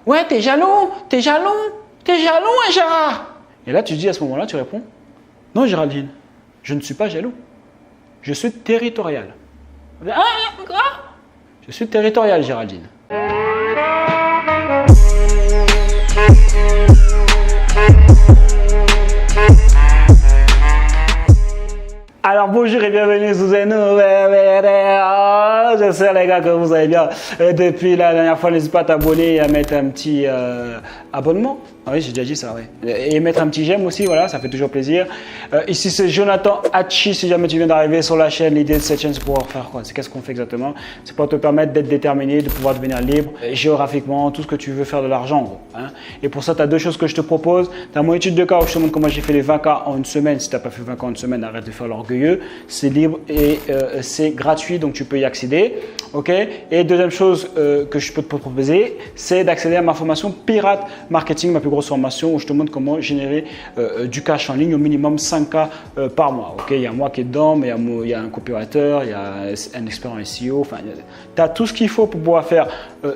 Ouais, t'es jaloux, hein, Gérard. Et là, tu dis à ce moment-là, tu réponds, non, Géraldine, je ne suis pas jaloux. Je suis territorial. Ah, quoi? Je suis territorial, Géraldine. Alors bonjour et bienvenue sous un nouvel vidéo. J'espère les gars que vous allez bien. Depuis la dernière fois, n'hésite pas à t'abonner et à mettre un petit abonnement. Ah oui, j'ai déjà dit ça, oui. Et mettre un petit j'aime aussi, voilà, ça fait toujours plaisir. Ici c'est Jonathan Hachi, si jamais tu viens d'arriver sur la chaîne. L'idée de cette chaîne, c'est pouvoir faire quoi? C'est qu'est-ce qu'on fait exactement? C'est pour te permettre d'être déterminé, de pouvoir devenir libre, géographiquement, tout ce que tu veux faire de l'argent en gros. Hein. Et pour ça, tu as deux choses que je te propose. Tu as mon étude de cas où je te montre comment j'ai fait les 20K en une semaine. Si tu n'as pas fait 20K en une semaine, arrête de faire l'orgueilleux. C'est libre et c'est gratuit, donc tu peux y accéder. Ok. Et deuxième chose que je peux te proposer, c'est d'accéder à ma formation Pirate Marketing, ma plus grosse formation où je te montre comment générer du cash en ligne au minimum 5K par mois. Ok. Il y a moi qui est dedans, mais il y a un copywriter, il y a un expert en SEO. Enfin, tu as tout ce qu'il faut pour pouvoir faire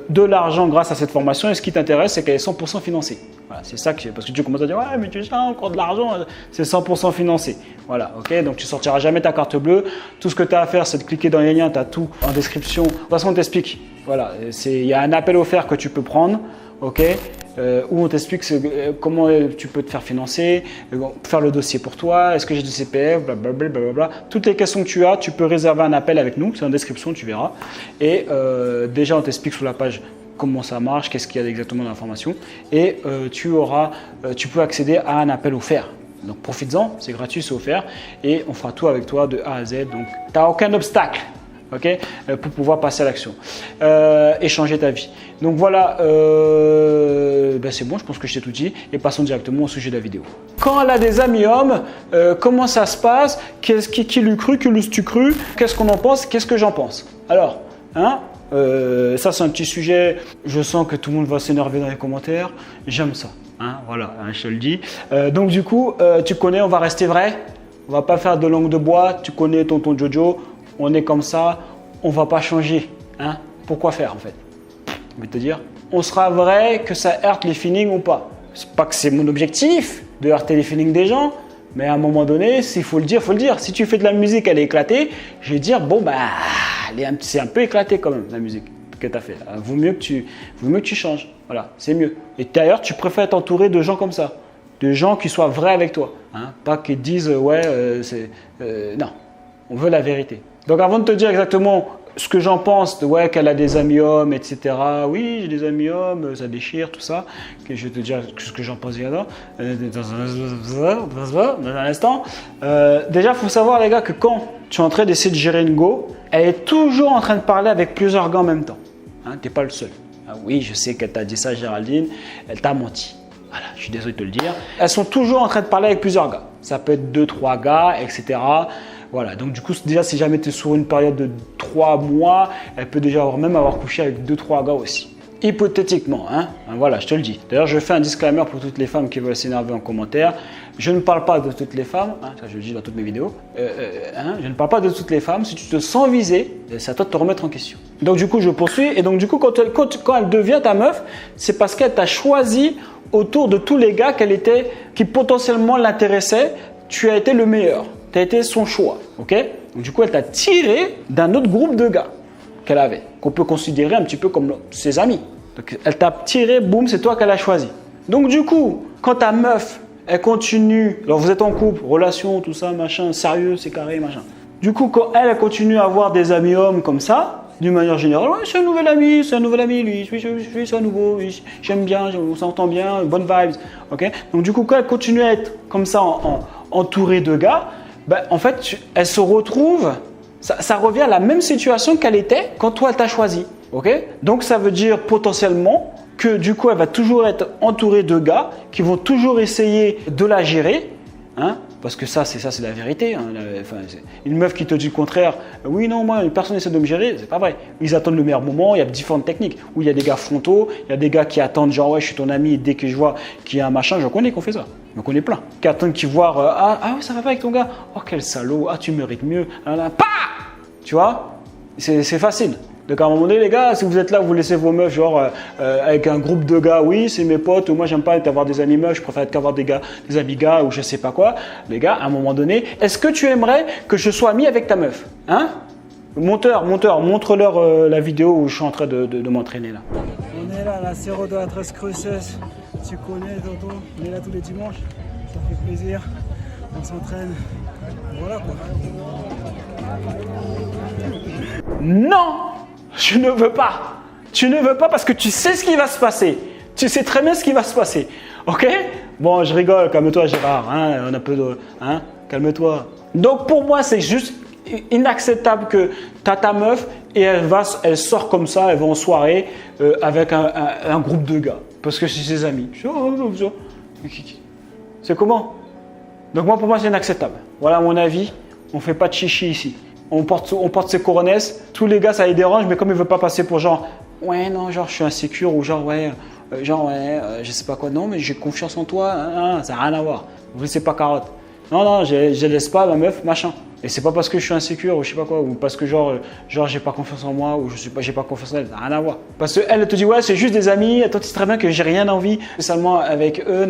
de l'argent grâce à cette formation. Et ce qui t'intéresse, c'est qu'elle est 100% financée. Voilà, c'est ça que parce que tu commences à dire ouais, mais tu as encore de l'argent, c'est 100% financé. Voilà, ok. Donc tu sortiras jamais ta carte bleue. Tout ce que tu as à faire, c'est de cliquer dans les liens. Tu as tout en description. De toute façon, on t'explique. Voilà, il y a un appel offert que tu peux prendre, ok, où on t'explique comment tu peux te faire financer, faire le dossier pour toi, est-ce que j'ai du CPF, blablabla. Toutes les questions que tu as, tu peux réserver un appel avec nous. C'est en description, tu verras. Et déjà, on t'explique sur la page comment ça marche, qu'est-ce qu'il y a exactement dans l'information. Et tu peux accéder à un appel offert. Donc profites-en, c'est gratuit, c'est offert. Et on fera tout avec toi de A à Z. Donc tu n'as aucun obstacle. Okay, pour pouvoir passer à l'action et changer ta vie. Donc voilà, c'est bon, je pense que je t'ai tout dit et passons directement au sujet de la vidéo. Quand elle a des amis hommes, comment ça se passe? Qui l'eût cru? Que l'eusses-tu cru? Qu'est-ce qu'on en pense? Qu'est-ce que j'en pense? Alors, hein, ça c'est un petit sujet, je sens que tout le monde va s'énerver dans les commentaires, j'aime ça, hein, voilà, hein, je te le dis. Donc du coup, tu connais, on va rester vrai, on va pas faire de langue de bois, tu connais tonton Jojo. On est comme ça, on ne va pas changer. Hein? Pourquoi faire en fait? Je vais te dire, on sera vrai que ça heurte les feelings ou pas. C'est pas que c'est mon objectif de heurter les feelings des gens, mais à un moment donné, s'il faut le dire, il faut le dire. Si tu fais de la musique, elle est éclatée, je vais dire, bon, c'est un peu éclaté quand même la musique que tu as fait. Vaut mieux que tu changes. Voilà, c'est mieux. Et d'ailleurs, tu préfères t'entourer de gens comme ça, de gens qui soient vrais avec toi. Hein? Pas qu'ils disent, non, on veut la vérité. Donc avant de te dire exactement ce que j'en pense, ouais, qu'elle a des amis hommes, etc. Oui, j'ai des amis hommes, ça déchire, tout ça. Que je vais te dire ce que j'en pense dans un instant. Déjà, il faut savoir les gars que quand tu es en train d'essayer de gérer une go, elle est toujours en train de parler avec plusieurs gars en même temps. Hein, tu n'es pas le seul. Ah, oui, je sais qu'elle t'a dit ça, Géraldine, elle t'a menti. Voilà, je suis désolé de te le dire. Elles sont toujours en train de parler avec plusieurs gars. Ça peut être 2-3 gars, etc. Voilà, donc du coup, déjà, si jamais tu es sur une période de 3 mois, elle peut déjà même avoir couché avec 2-3 gars aussi. Hypothétiquement, hein, voilà, je te le dis. D'ailleurs, je fais un disclaimer pour toutes les femmes qui veulent s'énerver en commentaire. Je ne parle pas de toutes les femmes, hein, ça je le dis dans toutes mes vidéos. Je ne parle pas de toutes les femmes. Si tu te sens visé, c'est à toi de te remettre en question. Donc du coup, je poursuis. Et donc du coup, quand elle devient ta meuf, c'est parce qu'elle t'a choisi autour de tous les gars qui potentiellement l'intéressaient. Tu as été le meilleur. Tu as été son choix, ok? Donc du coup, elle t'a tiré d'un autre groupe de gars qu'elle avait, qu'on peut considérer un petit peu comme ses amis. Donc elle t'a tiré, boum, c'est toi qu'elle a choisi. Donc du coup, quand ta meuf, elle continue, alors vous êtes en couple, relation, tout ça, machin, sérieux, c'est carré, machin. Du coup, quand elle continue à avoir des amis hommes comme ça, d'une manière générale, ouais, c'est un nouvel ami, lui, c'est un nouveau, j'aime bien, on s'entend bien, bonne vibes, ok? Donc du coup, quand elle continue à être comme ça, entourée de gars, en fait, elle se retrouve, ça revient à la même situation qu'elle était quand toi, elle t'a choisi. Okay? Donc, ça veut dire potentiellement que du coup, elle va toujours être entourée de gars qui vont toujours essayer de la gérer. Hein? Parce que ça, c'est la vérité. Hein. Une meuf qui te dit le contraire, oui, non, moi, personne n'essaie de me gérer, c'est pas vrai. Ils attendent le meilleur moment, il y a différentes techniques. Où il y a des gars frontaux, il y a des gars qui attendent, genre, ouais, je suis ton ami, et dès que je vois qu'il y a un machin, je connais qu'on fait ça. On connaît plein. Qui attendent qu'ils voient, ouais, ça va pas avec ton gars. Oh, quel salaud, tu mérites mieux. Là, tu vois, c'est facile. Donc à un moment donné, les gars, si vous êtes là, vous laissez vos meufs genre avec un groupe de gars, oui, c'est mes potes, moi j'aime pas avoir des amis meufs, je préfère avoir des amis gars ou je sais pas quoi. Les gars, à un moment donné, est-ce que tu aimerais que je sois ami avec ta meuf? Hein? Monteur, montre-leur la vidéo où je suis en train de m'entraîner là. On est là, la Cerro de la Tres Cruces, tu connais Toto, on est là tous les dimanches, ça fait plaisir, on s'entraîne, voilà quoi. Non! Je ne veux pas. Tu ne veux pas parce que tu sais ce qui va se passer. Tu sais très bien ce qui va se passer. Ok? Bon, je rigole. Calme-toi, Gérard. Hein, on a un peu de. Hein, calme-toi. Donc, pour moi, c'est juste inacceptable que tu as ta meuf et elle sort comme ça, elle va en soirée avec un groupe de gars. Parce que c'est ses amis. C'est comment? Donc, moi, pour moi, c'est inacceptable. Voilà mon avis. On ne fait pas de chichi ici. On porte ses coronesses, tous les gars ça les dérange, mais comme ils ne veulent pas passer pour genre ouais non genre je suis insécure ou genre ouais je sais pas quoi, non mais j'ai confiance en toi, hein, ça n'a rien à voir, vous laissez pas carotte. Non, je laisse pas ma meuf, machin. Et c'est pas parce que je suis insécure ou je sais pas quoi, ou parce que genre j'ai pas confiance en moi ou j'ai pas confiance en elle, ça n'a rien à voir. Parce qu'elle te dit ouais c'est juste des amis, toi tu sais très bien que j'ai rien envie, spécialement avec eux,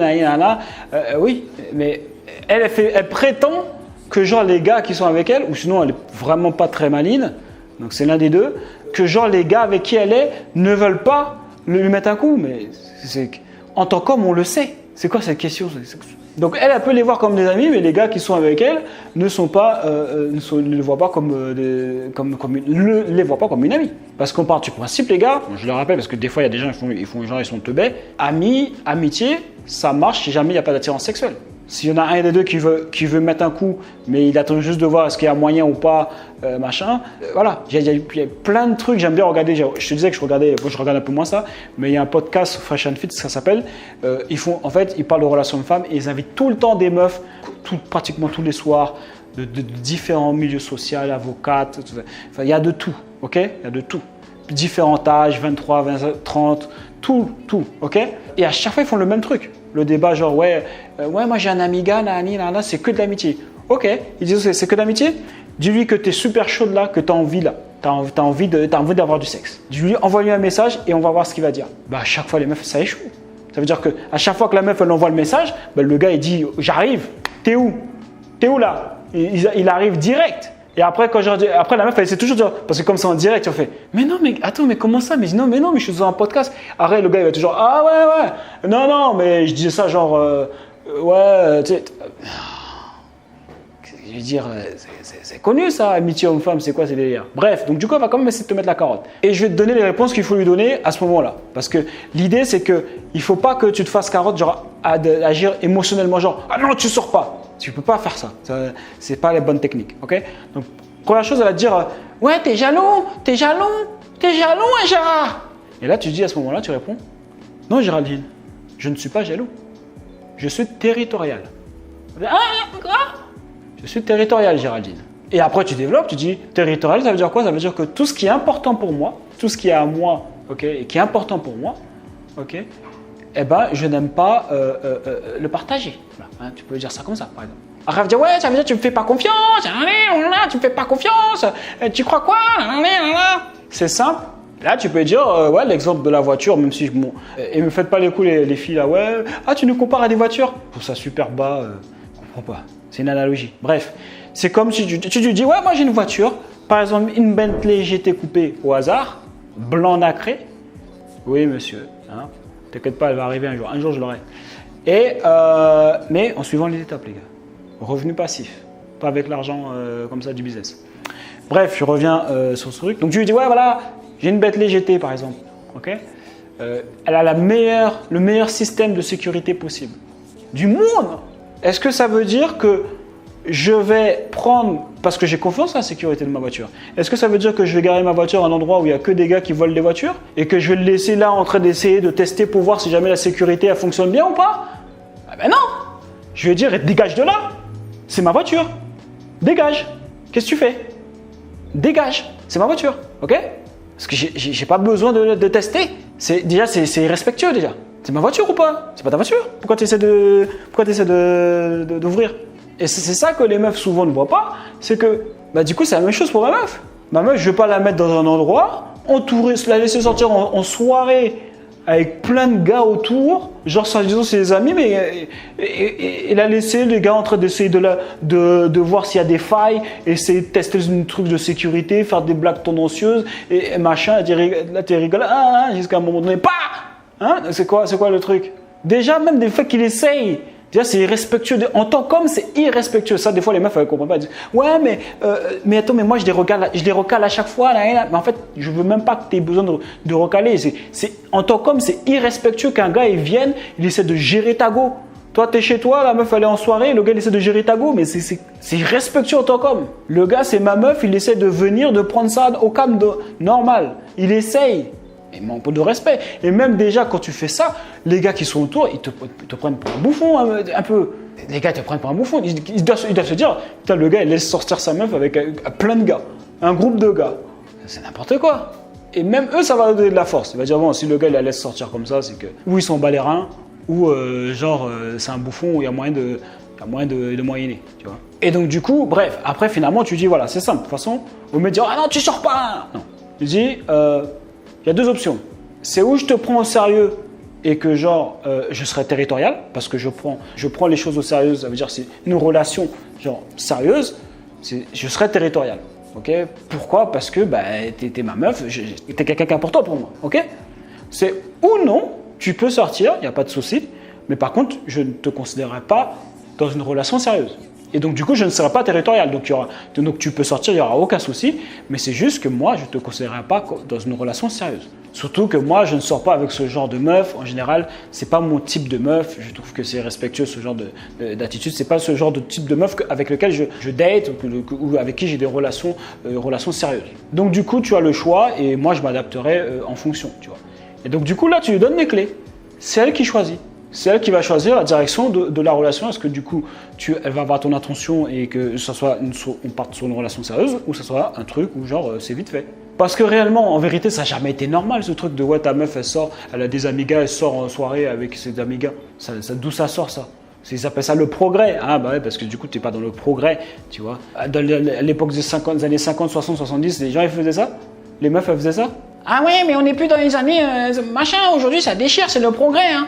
oui, mais elle prétend que genre les gars qui sont avec elle, ou sinon elle est vraiment pas très maligne, donc c'est l'un des deux, que genre les gars avec qui elle est ne veulent pas lui mettre un coup, mais en tant qu'homme on le sait. C'est quoi cette question? Donc elle peut les voir comme des amis, mais les gars qui sont avec elle ne les voient pas les voient pas comme une amie. Parce qu'on part du principe les gars, je le rappelle parce que des fois il y a des gens ils sont teubés, amitié, ça marche si jamais il n'y a pas d'attirance sexuelle. S'il y en a un des deux qui veut mettre un coup, mais il attend juste de voir est-ce qu'il y a moyen ou pas, voilà. Il y a plein de trucs, j'aime bien regarder. Je te disais que je regarde un peu moins ça, mais il y a un podcast Fresh and Fit, ça s'appelle. Ils parlent de relations de femmes et ils invitent tout le temps des meufs, pratiquement tous les soirs, de différents milieux sociaux, avocates, tout ça. Enfin, il y a de tout, ok? Il y a de tout. Différents âges, 23, 25, 30, tout, ok? Et à chaque fois, ils font le même truc. Le débat genre, ouais, moi j'ai un ami gars, c'est que de l'amitié. Ok, ils disent c'est que de l'amitié. Dis-lui que tu es super chaude là, que tu as envie là. Tu as envie d'avoir du sexe. Dis-lui, envoie-lui un message et on va voir ce qu'il va dire. Bah, à chaque fois, les meufs, ça échoue. Ça veut dire qu'à chaque fois que la meuf, elle envoie le message, bah, le gars, il dit, j'arrive. T'es où? T'es où là? Il arrive direct. Et après, après la meuf, elle essaie toujours de dire, parce que comme c'est en direct, on fait, mais non, mais attends, mais comment ça? Mais non, mais je suis dans un podcast. Après, le gars, il va toujours, ah ouais. Non, mais je disais ça genre, ouais, tu sais. Je veux dire, c'est connu ça, amitié homme-femme, c'est quoi ces délires? Bref, donc du coup, on va quand même essayer de te mettre la carotte. Et je vais te donner les réponses qu'il faut lui donner à ce moment-là. Parce que l'idée, c'est qu'il ne faut pas que tu te fasses carotte, genre, agir émotionnellement, genre, ah non, tu sors pas. Tu ne peux pas faire ça. Ce n'est pas les bonnes techniques, ok? Donc, première chose, elle va te dire, ouais, t'es jaloux, hein, Gérard? Et là, tu dis à ce moment-là, tu réponds, non, Géraldine, je ne suis pas jaloux. Je suis territorial. Ah, quoi? Je suis territorial, Géraldine. Et après, tu développes, tu dis territorial, ça veut dire quoi? Ça veut dire que tout ce qui est important pour moi, tout ce qui est à moi, ok, et qui est important pour moi, ok, eh ben, je n'aime pas le partager. Voilà, hein, tu peux dire ça comme ça, par exemple. Après, elle va dire ouais, ça veut dire que tu me fais pas confiance, tu me fais pas confiance, tu crois quoi? C'est simple. Là, tu peux dire, ouais, l'exemple de la voiture, même si et me faites pas les coups, les filles là, ouais, ah, tu nous compares à des voitures? Je trouve ça super bas, je comprends pas. C'est une analogie. Bref, c'est comme si tu lui dis, ouais, moi j'ai une voiture, par exemple, une Bentley GT coupée au hasard, blanc nacré. Oui, monsieur, hein, t'inquiète pas, elle va arriver un jour. Un jour, je l'aurai. Mais en suivant les étapes, les gars. Revenu passif, pas avec l'argent comme ça du business. Bref, je reviens sur ce truc. Donc, tu lui dis, ouais, voilà, j'ai une Bentley GT, par exemple. Ok, elle a le meilleur système de sécurité possible du monde. Est-ce que ça veut dire que je vais prendre, parce que j'ai confiance en la sécurité de ma voiture, est-ce que ça veut dire que je vais garer ma voiture à un endroit où il n'y a que des gars qui volent des voitures et que je vais le laisser là en train d'essayer de tester pour voir si jamais la sécurité elle fonctionne bien ou pas? Ah ben non. Je vais dire, dégage de là. C'est ma voiture. Dégage. Qu'est-ce que tu fais? Dégage. C'est ma voiture. Ok? Parce que j'ai pas besoin de tester. Déjà, c'est irrespectueux déjà. C'est ma voiture ou pas? C'est pas ta voiture. Pourquoi tu essaies d'ouvrir? Et c'est ça que les meufs souvent ne voient pas. C'est que, bah, du coup, c'est la même chose pour ma meuf. Ma meuf, je vais pas la mettre dans un endroit entouré, se la laisser sortir en soirée avec plein de gars autour, genre soi-disant c'est des amis, mais il a laissé les gars en train d'essayer de voir s'il y a des failles, essayer de tester un truc de sécurité, faire des blagues tendancieuses et machin, là tu rigoles, jusqu'à un moment donné, c'est quoi le truc? Déjà même des faits qu'il essaye. Déjà, c'est irrespectueux. En tant qu'homme, c'est irrespectueux. Ça, des fois, les meufs, elles ne comprennent pas. Elles disent, ouais, mais attends, mais moi, je les recale à chaque fois. Là. Mais en fait, je ne veux même pas que tu aies besoin de recaler. En tant qu'homme, c'est irrespectueux qu'un gars, il vienne, il essaie de gérer ta go. Toi, tu es chez toi, la meuf, elle est en soirée, le gars, il essaie de gérer ta go. Mais c'est irrespectueux en tant qu'homme. Le gars, c'est ma meuf, il essaie de venir, de prendre ça au calme, normal. Il essaye. Et manque de respect. Et même déjà, quand tu fais ça, les gars qui sont autour, ils te prennent pour un bouffon un peu. Les gars te prennent pour un bouffon. Ils doivent se dire, putain, le gars, il laisse sortir sa meuf avec plein de gars. Un groupe de gars. C'est n'importe quoi. Et même eux, ça va donner de la force. Il va dire, bon, si le gars, il la laisse sortir comme ça, c'est que ou ils sont bas les reins, ou c'est un bouffon où il y a moyen de moyenner, tu vois. Et donc, du coup, bref, après, finalement, tu dis, voilà, c'est simple. De toute façon, au lieu de dire, ah non, tu sors pas. Non. Tu dis, il y a deux options. C'est où je te prends au sérieux et que je serai territorial parce que je prends les choses au sérieux. Ça veut dire c'est une relation sérieuse. Je serai territorial. Ok? Pourquoi? Parce que t'es ma meuf, t'es quelqu'un d'important pour moi. Ok? C'est ou non, tu peux sortir, il n'y a pas de souci. Mais par contre, je ne te considérerai pas dans une relation sérieuse. Et donc, du coup, je ne serai pas territorial. Donc, tu peux sortir, il n'y aura aucun souci. Mais c'est juste que moi, je ne te considérerai pas dans une relation sérieuse. Surtout que moi, je ne sors pas avec ce genre de meuf. En général, ce n'est pas mon type de meuf. Je trouve que c'est respectueux, ce genre d'attitude. Ce n'est pas ce genre de type de meuf avec lequel je date ou avec qui j'ai des relations sérieuses. Donc, du coup, tu as le choix et moi, je m'adapterai en fonction. Tu vois. Et donc, du coup, là, tu lui donnes les clés. C'est elle qui choisit. C'est elle qui va choisir la direction de la relation. Est-ce que du coup, elle va avoir ton attention et que ce soit on parte sur une relation sérieuse ou que ce soit un truc où c'est vite fait. Parce que réellement, en vérité, ça n'a jamais été normal ce truc de ouais, ta meuf, elle sort, elle a des amigas, elle sort en soirée avec ses amigas. D'où ça sort ça? Ils appellent ça le progrès. Ah bah ouais, parce que du coup, tu n'es pas dans le progrès, tu vois. À l'époque des années 50, 60, 70, les gens, ils faisaient ça? Les meufs, elles faisaient ça? Ah ouais, mais on n'est plus dans les années machin, aujourd'hui, ça déchire, c'est le progrès, hein.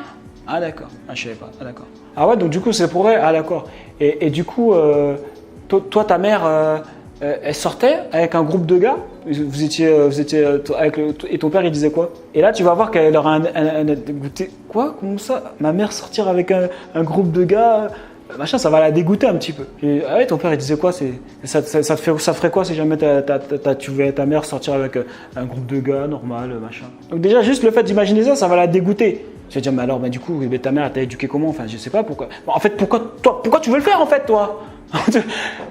Ah d'accord, je savais pas, ah d'accord. Ah ouais, donc du coup c'est pour elle, ah d'accord. Et du coup, toi ta mère, elle sortait avec un groupe de gars, vous étiez avec et ton père il disait quoi? Et là tu vas voir qu'elle aura dégoûté. Quoi? Comment ça? Ma mère sortir avec un groupe de gars, machin, ça va la dégoûter un petit peu. Et, ah ouais, ton père il disait quoi? Ça ferait quoi si jamais tu voulais ta mère sortir avec un groupe de gars normal, machin. Donc déjà juste le fait d'imaginer ça va la dégoûter. Je vais dire, mais alors, du coup, ta mère t'a éduqué comment? Enfin, je sais pas pourquoi. Bon, en fait, pourquoi tu veux le faire, en fait, toi?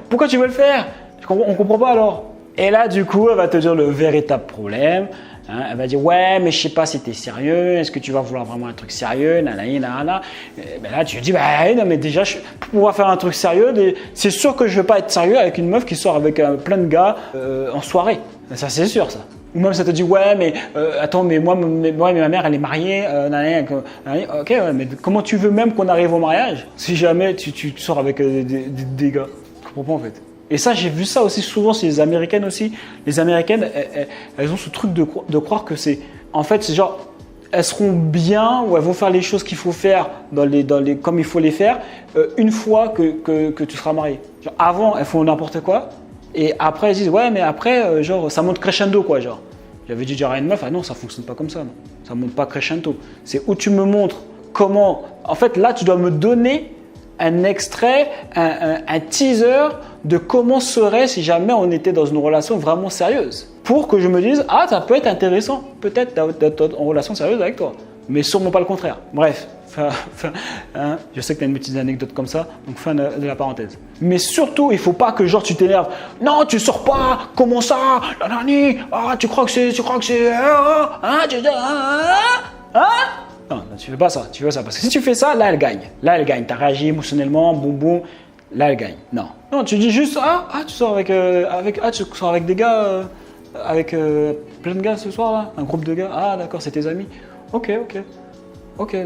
Pourquoi tu veux le faire? On comprend pas alors. Et là, du coup, elle va te dire le véritable problème. Hein, elle va dire, ouais, mais je sais pas si t'es sérieux. Est-ce que tu vas vouloir vraiment un truc sérieux? Nanana. Ben là, tu dis, non, mais déjà, pour pouvoir faire un truc sérieux, c'est sûr que je vais pas être sérieux avec une meuf qui sort avec plein de gars en soirée. Ça, c'est sûr, ça. Ou même ça te dit ouais mais attends mais moi ma mère elle est mariée ok ouais, mais comment tu veux même qu'on arrive au mariage si jamais tu sors avec des gars? Je comprends pas en fait. Et ça j'ai vu ça aussi souvent chez les Américaines aussi. Les Américaines elles ont ce truc de croire que c'est en fait c'est genre elles seront bien ou elles vont faire les choses qu'il faut faire comme il faut les faire une fois que tu seras marié. Genre, avant elles font n'importe quoi. Et après, elles disent, ouais, mais après, ça monte crescendo, quoi, genre. J'avais dit à une meuf, ah non, ça fonctionne pas comme ça, non. Ça monte pas crescendo. C'est où tu me montres comment. En fait, là, tu dois me donner un extrait, un teaser de comment serait si jamais on était dans une relation vraiment sérieuse. Pour que je me dise, ah, ça peut être intéressant, peut-être d'être en relation sérieuse avec toi. Mais sûrement pas le contraire. Bref, je sais que tu as une petite anecdote comme ça, donc fin de la parenthèse. Mais surtout, il ne faut pas que tu t'énerves. Non, tu sors pas, comment ça? Tu crois que c'est. Non, tu fais pas ça, parce que si tu fais ça, là elle gagne. Tu as réagi émotionnellement, boum boum, là elle gagne. Non, tu dis juste, tu sors avec des gars, avec plein de gars ce soir là, un groupe de gars, ah d'accord, c'est tes amis. Ok,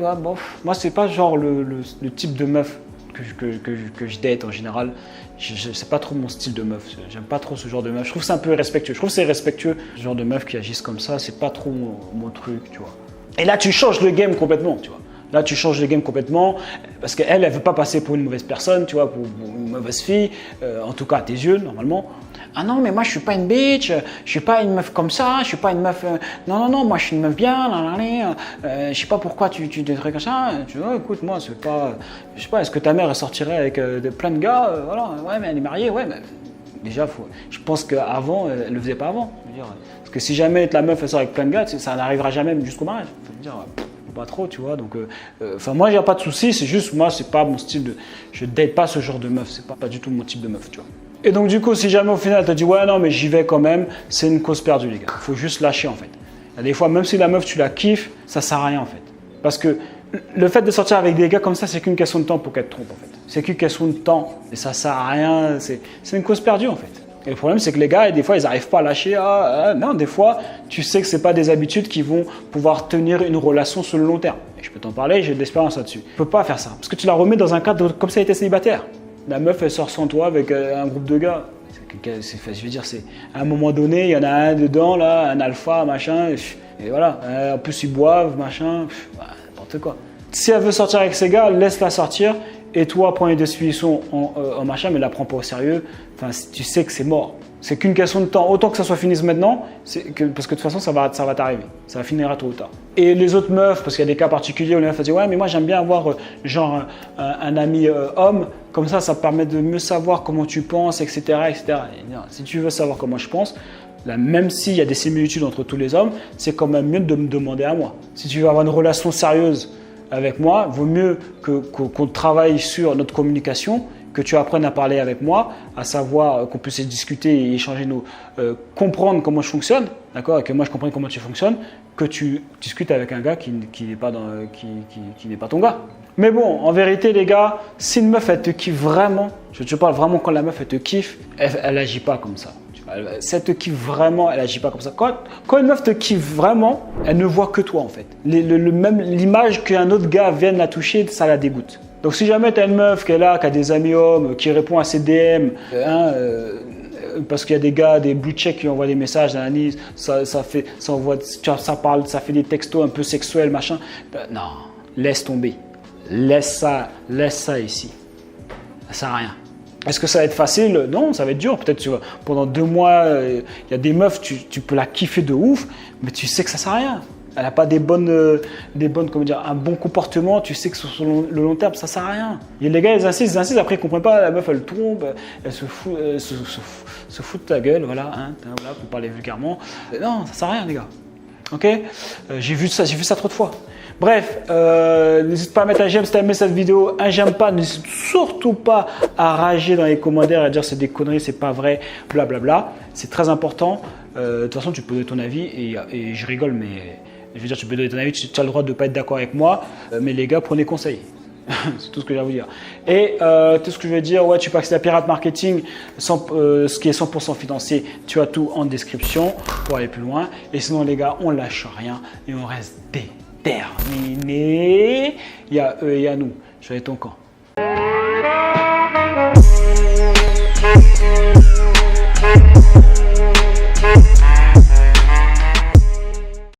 bah, bon, moi c'est pas genre le type de meuf que je date en général, c'est pas trop mon style de meuf. J'aime pas trop ce genre de meuf. Je trouve que c'est un peu irrespectueux. Je trouve que c'est irrespectueux, ce genre de meuf qui agissent comme ça. C'est pas trop mon truc, tu vois. Et là, tu changes le game complètement, tu vois. Là, tu changes le game complètement parce qu'elle, elle veut pas passer pour une mauvaise personne, tu vois, pour une mauvaise fille, en tout cas à tes yeux, normalement. Ah non, mais moi, je suis pas une bitch, je suis pas une meuf comme ça, je suis pas une meuf... non, moi, je suis une meuf bien, je sais pas pourquoi tu te ferais comme ça. Tu vois, écoute, moi, c'est pas... Je sais pas, est-ce que ta mère, elle sortirait avec plein de gars voilà, ouais, mais elle est mariée, ouais, mais... Déjà, je pense qu'avant, elle le faisait pas avant. Je veux dire, parce que si jamais la meuf, elle sort avec plein de gars, ça n'arrivera jamais jusqu'au mariage. Je veux dire, pas trop, tu vois. Donc, moi, j'ai pas de soucis. C'est juste, moi, c'est pas mon style de. Je date pas ce genre de meuf. C'est pas du tout mon type de meuf, tu vois. Et donc, du coup, si jamais au final, elle te dit, ouais, non, mais j'y vais quand même, c'est une cause perdue, les gars. Il faut juste lâcher, en fait. Il y a des fois, même si la meuf, tu la kiffes, ça sert à rien, en fait. Parce que le fait de sortir avec des gars comme ça, c'est qu'une question de temps pour qu'elle te trompe, en fait. C'est qu'une question de temps. Et ça sert à rien. C'est une cause perdue, en fait. Et le problème, c'est que les gars, des fois, ils n'arrivent pas à lâcher. Non, des fois, tu sais que ce n'est pas des habitudes qui vont pouvoir tenir une relation sur le long terme. Et je peux t'en parler, j'ai de l'expérience là-dessus. Tu ne peux pas faire ça. Parce que tu la remets dans un cadre comme si elle était célibataire. La meuf, elle sort sans toi avec un groupe de gars. Je veux dire, à un moment donné, il y en a un dedans, là, un alpha, machin. Et voilà. En plus, ils boivent, machin. N'importe quoi. Si elle veut sortir avec ces gars, laisse-la sortir. Et toi, prends les dispositions en machin, mais ne la prends pas au sérieux. Enfin, tu sais que c'est mort. C'est qu'une question de temps. Autant que ça soit fini maintenant, parce que de toute façon, ça va t'arriver. Ça va finir tôt ou tard. Et les autres meufs, parce qu'il y a des cas particuliers où les meufs disent ouais, mais moi j'aime bien avoir genre un ami homme. Comme ça permet de mieux savoir comment tu penses, etc., etc. Et non, si tu veux savoir comment je pense, là, même s'il y a des similitudes entre tous les hommes, c'est quand même mieux de me demander à moi. Si tu veux avoir une relation sérieuse avec moi, vaut mieux qu'on travaille sur notre communication, que tu apprennes à parler avec moi, à savoir qu'on puisse discuter et échanger comprendre comment je fonctionne, d'accord, et que moi je comprenne comment tu fonctionnes, que tu discutes avec un gars qui n'est pas ton gars. Mais bon, en vérité, les gars, si une meuf elle te kiffe vraiment, je te parle vraiment quand la meuf elle te kiffe, elle agit pas comme ça. Si elle te kiffe vraiment, elle agit pas comme ça. Quand une meuf te kiffe vraiment, elle ne voit que toi en fait. Même l'image qu'un autre gars vienne la toucher, ça la dégoûte. Donc si jamais tu as une meuf qui est là, qui a des amis hommes, qui répond à ses DM, parce qu'il y a des gars, des blue checks qui envoient des messages à Anis, ça parle, ça fait des textos un peu sexuels, machin. Non, laisse tomber. Laisse ça ici. Ça sert à rien. Est-ce que ça va être facile? Non, ça va être dur. Peut-être tu vois, pendant 2 mois, il y a des meufs, tu peux la kiffer de ouf, mais tu sais que ça sert à rien. Elle n'a pas un bon comportement, tu sais que sur le long terme, ça sert à rien. Et les gars, ils insistent, après ils ne comprennent pas, la meuf elle tombe, elle se fout de ta gueule, voilà, voilà, pour parler vulgairement. Non, ça sert à rien les gars. Ok, j'ai vu ça trop de fois. Bref, n'hésite pas à mettre un j'aime si tu as aimé cette vidéo, un j'aime pas, n'hésite surtout pas à rager dans les commentaires et à dire c'est des conneries, c'est pas vrai, blablabla. C'est très important. De toute façon, tu peux donner ton avis et je rigole, mais je veux dire, tu peux donner ton avis, tu as le droit de ne pas être d'accord avec moi, mais les gars, prenez conseil. C'est tout ce que j'ai à vous dire. Et tout ce que je veux dire, ouais, tu peux accéder à Pirate Marketing, ce qui est 100% financier. Tu as tout en description pour aller plus loin. Et sinon, les gars, on lâche rien et on reste déterminé. Il y a eux et il y a nous. Je vais ton camp.